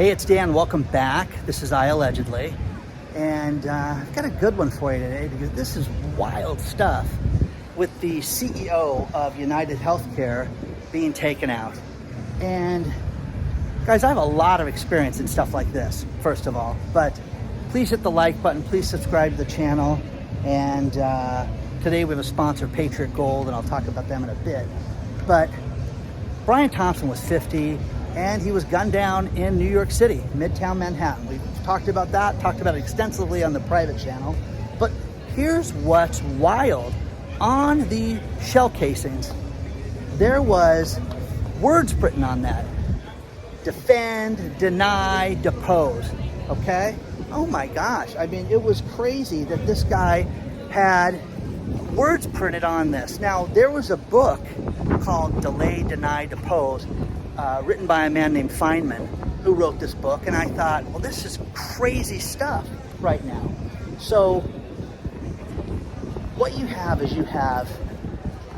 Hey, it's Dan. Welcome back. This is I Allegedly. And I've got a good one for you today because this is wild stuff with the CEO of United Healthcare being taken out. And guys, I have a lot of experience in stuff like this, first of all. But please hit the like button. Please subscribe to the channel. And today we have a sponsor, Patriot Gold, and I'll talk about them in a bit. But Brian Thompson was 50. And he was gunned down in New York City, Midtown Manhattan. We've talked about that, talked about it extensively on the private channel. But here's what's wild. On the shell casings, there was words written on that. Defend, deny, depose, okay? Oh my gosh, I mean, it was crazy that this guy had words printed on this. Now, there was a book called Delay, Deny, Depose, written by a man named Feynman, who wrote this book, and I thought, well, this is crazy stuff right now. So what you have is you have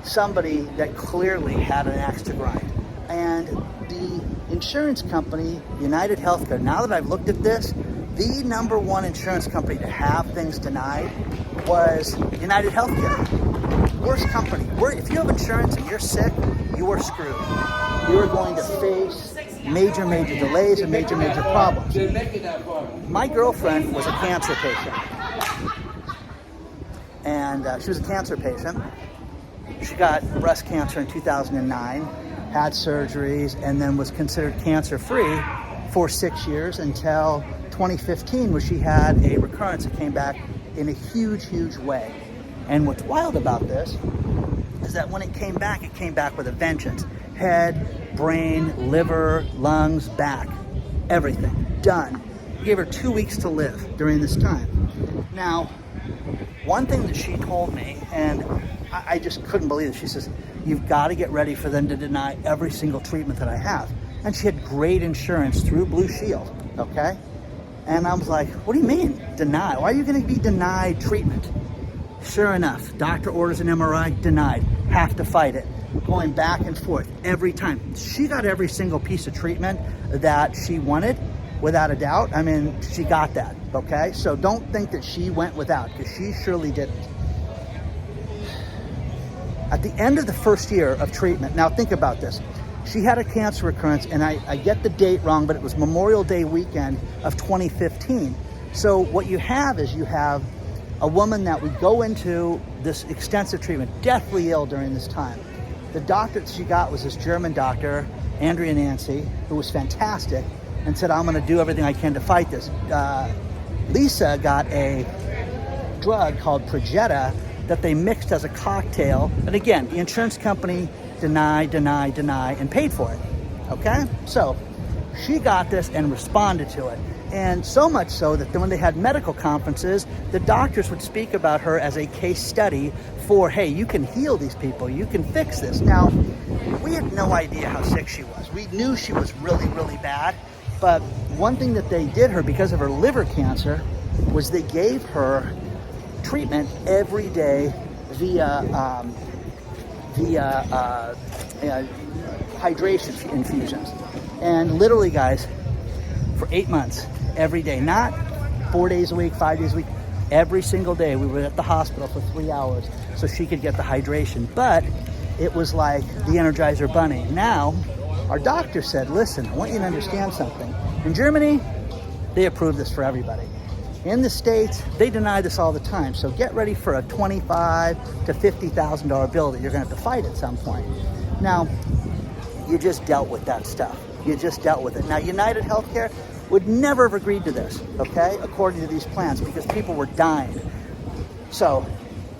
somebody that clearly had an axe to grind. And the insurance company, United Healthcare, now that I've looked at this, the number one insurance company to have things denied was United Healthcare. Worst company. If you have insurance and you're sick, you are screwed. You are going to face major delays and major problems. My girlfriend was a cancer patient. And she was a cancer patient. She got breast cancer in 2009, had surgeries, and then was considered cancer-free for 6 years until 2015, where she had a recurrence that came back in a huge way. And what's wild about this is that when it came back with a vengeance. Head, brain, liver, lungs, back, everything, done. We gave her 2 weeks to live during this time. Now, one thing that she told me, and I just couldn't believe it, she says, you've got to get ready for them to deny every single treatment that I have. And she had great insurance through Blue Shield, okay? And I was like, what do you mean, deny? Why are you going to be denied treatment? Sure enough, doctor orders an MRI, denied. Have to fight it. Going back and forth every time. She got every single piece of treatment that she wanted, without a doubt. I mean, she got that, okay? So don't think that she went without, because she surely didn't. At the end of the first year of treatment, now think about this. She had a cancer recurrence, and I get the date wrong, but it was Memorial Day weekend of 2015. So what you have is you have a woman that would go into this extensive treatment, deathly ill during this time. The doctor that she got was this German doctor, Andrea Nancy, who was fantastic, and said, I'm going to do everything I can to fight this. Lisa got a drug called Patriot that they mixed as a cocktail. And again, the insurance company denied, and paid for it. Okay? So she got this and responded to it. And so much so that when they had medical conferences, the doctors would speak about her as a case study for, hey, you can heal these people, you can fix this. Now, we had no idea how sick she was. We knew she was really bad, but one thing that they did her because of her liver cancer was they gave her treatment every day via hydration infusions. And literally, guys, for 8 months, every day, not 4 days a week, 5 days a week, every single day we were at the hospital for 3 hours so she could get the hydration. But it was like the Energizer Bunny. Now, our doctor said, listen, I want you to understand something. In Germany, they approve this for everybody. In the States, they deny this all the time. So get ready for a $25,000 to $50,000 bill that you're going to have to fight at some point. Now, you just dealt with that stuff. You just dealt with it. Now, United Healthcare would never have agreed to this, okay, according to these plans, because people were dying. So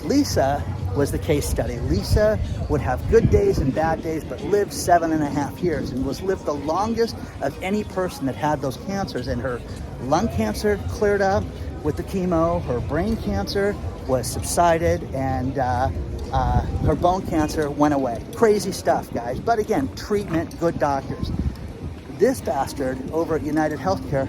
Lisa was the case study. Lisa would have good days and bad days, but lived 7.5 years and was lived the longest of any person that had those cancers. And her lung cancer cleared up with the chemo, her brain cancer was subsided, and her bone cancer went away. Crazy stuff, guys. But again, treatment, good doctors. This bastard over at United Healthcare,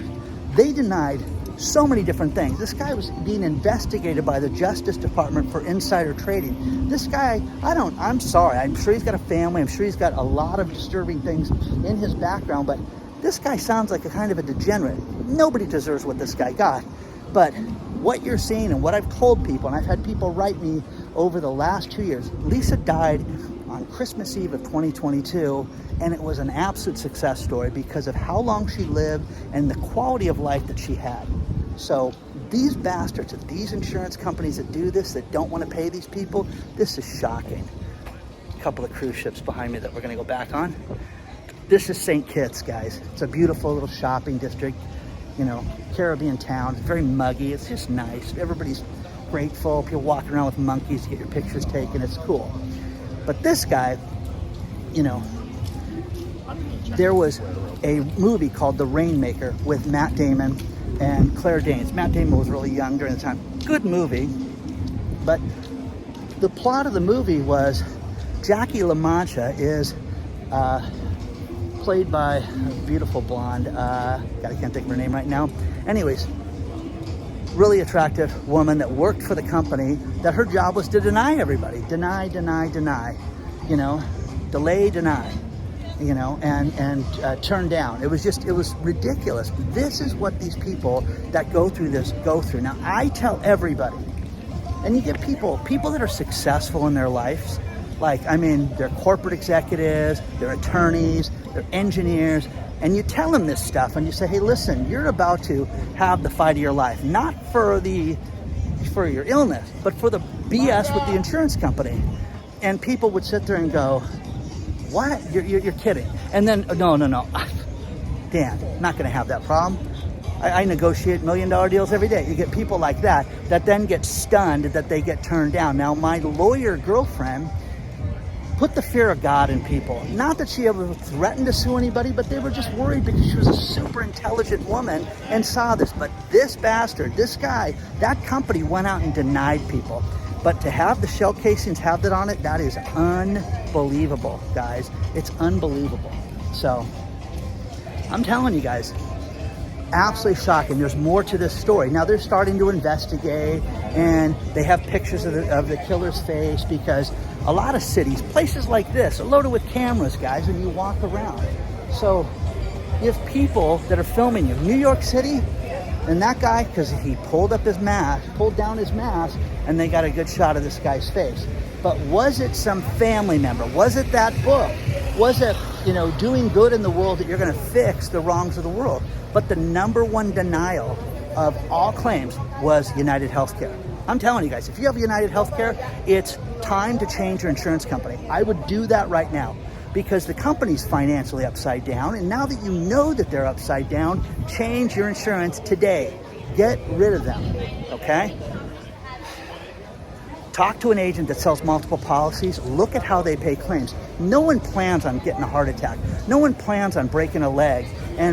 they denied so many different things. This guy was being investigated by the Justice Department for insider trading. This guy, I'm sorry, I'm sure he's got a family, I'm sure he's got a lot of disturbing things in his background, but This guy sounds like a kind of a degenerate. Nobody deserves what this guy got. But what you're seeing and what I've told people, and I've had people write me over the last 2 years, Lisa died on Christmas Eve of 2022, and it was an absolute success story because of how long she lived and the quality of life that she had. So these bastards, these insurance companies that do this, that don't want to pay these people, this is shocking. A couple of cruise ships behind me that we're going to go back on. This is St. Kitts, guys. It's a beautiful little shopping district, you know, Caribbean town. It's very muggy. It's just nice. Everybody's grateful. People walking around with monkeys to get your pictures taken. It's cool. But this guy, you know, there was a movie called The Rainmaker with Matt Damon and Claire Danes. Matt Damon was really young during the time. Good movie. But the plot of the movie was Jackie LaMancha is played by a beautiful blonde. God, I can't think of her name right now. Anyways, really attractive woman that worked for the company that her job was to deny everybody. Deny, you know, delay, deny, you know, and turn down. It was ridiculous. This is what these people that go through this go through. Now, I tell everybody, and you get people that are successful in their lives, like, I mean, they're corporate executives, they're attorneys, they're engineers, and you tell them this stuff and you say, hey, listen, you're about to have the fight of your life, not for your illness, but for the BS with the insurance company. And people would sit there and go, what? You're kidding. And then, no. Dan, not going to have that problem. I negotiate $1 million deals every day. You get people like that then get stunned that they get turned down. Now, my lawyer girlfriend put the fear of God in people. Not that she ever threatened to sue anybody, but they were just worried because she was a super intelligent woman and saw this. But this bastard, this guy, that company went out and denied people. But to have the shell casings have that on it, that is unbelievable, guys. It's unbelievable. So I'm telling you guys, absolutely shocking. There's more to this story. Now they're starting to investigate, and they have pictures of the killer's face, because a lot of cities, places like this, are loaded with cameras, guys, and you walk around. So if people that are filming you, New York City, and that guy, because he pulled down his mask, and they got a good shot of this guy's face. But was it some family member? Was it that book? Was it, you know, doing good in the world that you're going to fix the wrongs of the world? But the number one denial of all claims was United Healthcare. I'm telling you guys, if you have United Healthcare, it's time to change your insurance company. I would do that right now, because the company's financially upside down. And now that you know that they're upside down, change your insurance today. Get rid of them, okay? Talk to an agent that sells multiple policies. Look at how they pay claims. No one plans on getting a heart attack. No one plans on breaking a leg.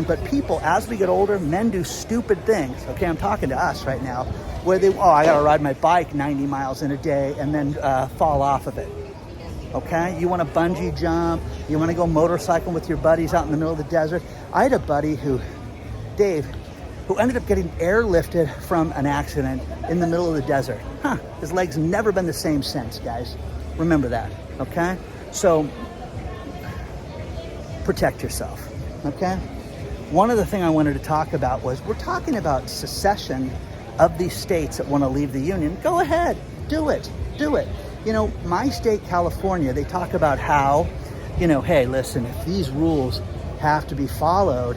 But people, as we get older, men do stupid things. Okay, I'm talking to us right now, where I gotta ride my bike 90 miles in a day and then fall off of it. Okay, you want to bungee jump, you want to go motorcycle with your buddies out in the middle of the desert. I had a buddy Dave, who ended up getting airlifted from an accident in the middle of the desert. His leg's never been the same since, guys. Remember that, okay? So, protect yourself, okay? One of the things I wanted to talk about was, we're talking about secession of these states that want to leave the Union. Go ahead, do it. You know, my state, California, they talk about how, you know, hey, listen, if these rules have to be followed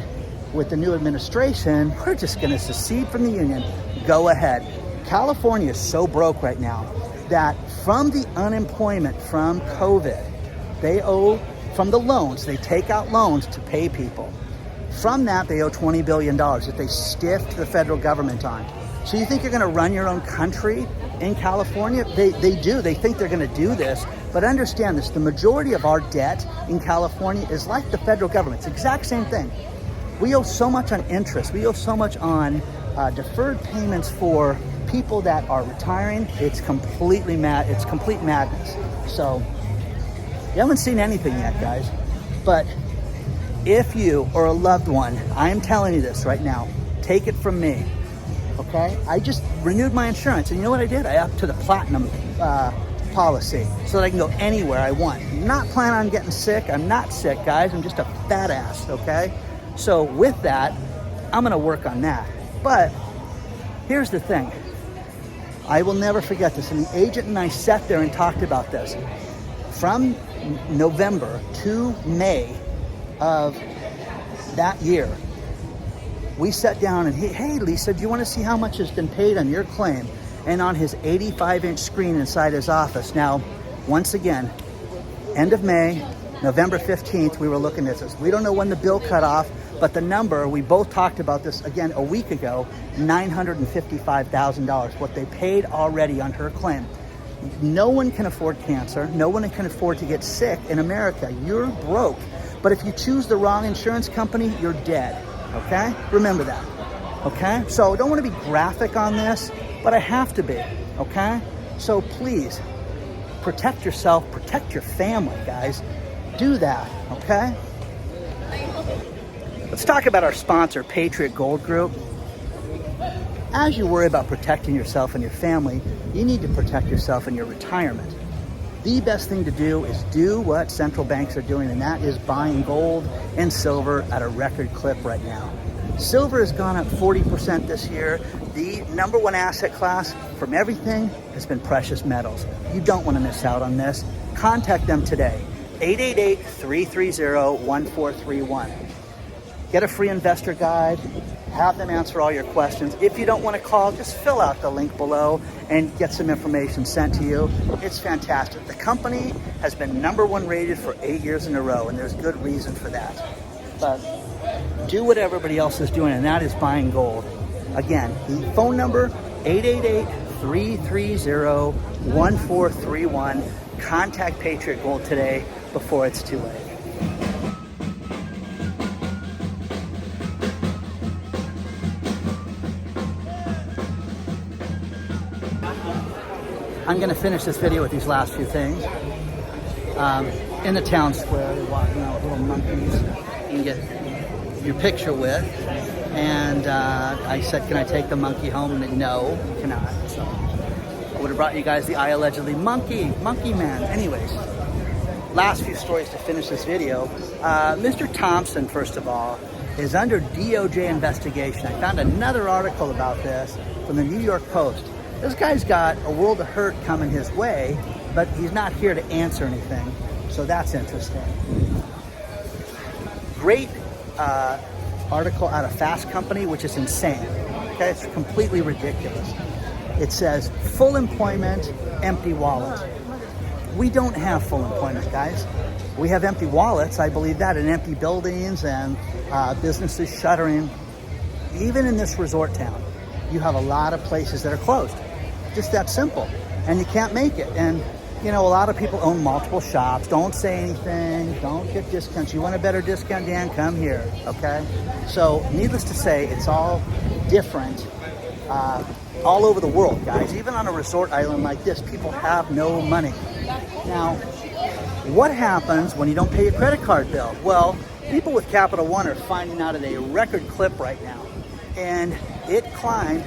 with the new administration, we're just going to secede from the Union. Go ahead. California is so broke right now that from the unemployment from COVID, they owe, from the loans, they take out loans to pay people. From that, they owe $20 billion that they stiffed the federal government on. So you think you're going to run your own country in California? They do. They think they're going to do this. But understand this, the majority of our debt in California is like the federal government. It's the exact same thing. We owe so much on interest. We owe so much on deferred payments for people that are retiring. It's completely mad. It's complete madness. So you haven't seen anything yet, guys. But if you or a loved one, I'm telling you this right now, take it from me. Okay, I just renewed my insurance, and you know what I did? I upped to the platinum policy so that I can go anywhere I want. Not planning on getting sick. I'm not sick, guys. I'm just a fat ass, okay? So with that, I'm gonna work on that. But here's the thing. I will never forget this, and the agent and I sat there and talked about this. From November to May of that year, we sat down and, hey Lisa, do you want to see how much has been paid on your claim? And on his 85-inch screen inside his office. Now, once again, end of May, November 15th, we were looking at this. We don't know when the bill cut off, but the number, we both talked about this again a week ago, $955,000, what they paid already on her claim. No one can afford cancer. No one can afford to get sick in America. You're broke. But if you choose the wrong insurance company, you're dead, okay? Remember that, okay? So I don't want to be graphic on this, but I have to be, okay? So please, protect yourself, protect your family, guys. Do that, okay? Let's talk about our sponsor, Patriot Gold Group. As you worry about protecting yourself and your family, you need to protect yourself in your retirement. The best thing to do is do what central banks are doing, and that is buying gold and silver at a record clip right now. Silver has gone up 40% this year. The number one asset class from everything has been precious metals. You don't want to miss out on this. Contact them today, 888-330-1431. Get a free investor guide. Have them answer all your questions. If you don't want to call, just fill out the link below and get some information sent to you. It's fantastic. The company has been #1 rated for 8 years in a row, and there's good reason for that. But do what everybody else is doing, and that is buying gold. Again, the phone number, 888-330-1431. Contact Patriot Gold today before it's too late. I'm going to finish this video with these last few things. In the town square, they're walking out with little monkeys you can get your picture with. And I said, can I take the monkey home? And they, no, you cannot. So I would have brought you guys the I allegedly monkey man. Anyways, last few stories to finish this video. Mr. Thompson, first of all, is under DOJ investigation. I found another article about this from the New York Post. This guy's got a world of hurt coming his way, but he's not here to answer anything. So that's interesting. Great article out of Fast Company, which is insane. Okay, it's completely ridiculous. It says, full employment, empty wallet. We don't have full employment, guys. We have empty wallets, I believe that, and empty buildings and businesses shuttering. Even in this resort town, you have a lot of places that are closed. Just that simple. And you can't make it. And, you know, a lot of people own multiple shops. Don't say anything. Don't get discounts. You want a better discount, Dan? Come here, okay? So, needless to say, it's all different all over the world, guys. Even on a resort island like this, people have no money. Now, what happens when you don't pay your credit card bill? Well, people with Capital One are finding out at a record clip right now. And it climbed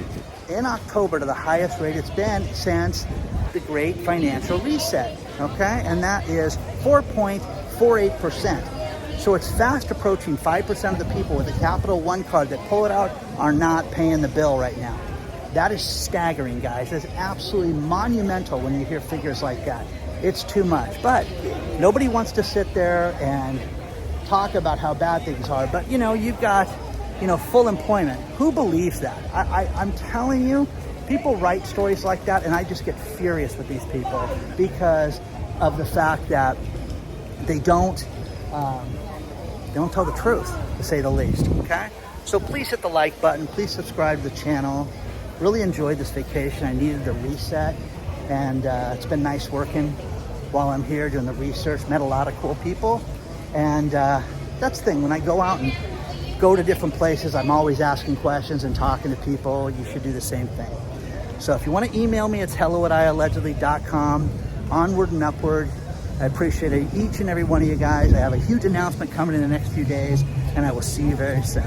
in October to the highest rate it's been since the great financial reset, okay? And that is 4.48%. So it's fast approaching 5% of the people with a Capital One card that pull it out are not paying the bill right now. That is staggering, guys. That's absolutely monumental when you hear figures like that. It's too much. But nobody wants to sit there and talk about how bad things are. But, you know, you've got, you know, full employment. Who believes that? I'm telling you, people write stories like that, and I just get furious with these people because of the fact that they don't tell the truth, to say the least, okay? So please hit the like button. Please subscribe to the channel. Really enjoyed this vacation. I needed the reset, and it's been nice working while I'm here doing the research. Met a lot of cool people, and that's the thing. When I go out and go to different places, I'm always asking questions and talking to people. You should do the same thing. So if you want to email me, it's hello@iallegedly.com. Onward and upward. I appreciate each and every one of you guys. I have a huge announcement coming in the next few days, and I will see you very soon.